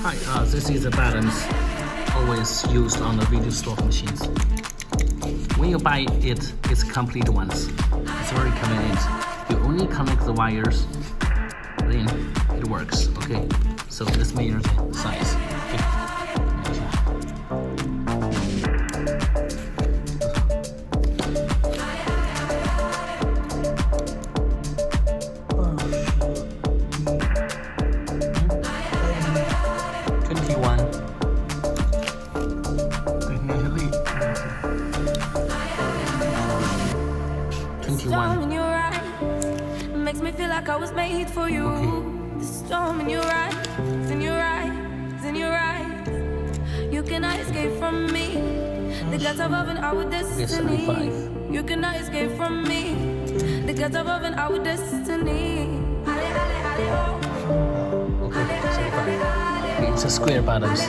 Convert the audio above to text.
Hi, this is the buttons always used on the video store machines. When you buy it, it's complete ones. It's very convenient. You only connect the wires, then it works. Okay, so let's measure the size. Okay. 看一下 21. 对，那是力。Storm 21. in your eyes makes me feel like I was made for you. The storm in your eyes, in your eyes, in your eyes. You cannot escape from me. The gods above and our destiny. 75. You cannot escape from me. The gods above and our destiny. Okay, 75. It's a square buttons.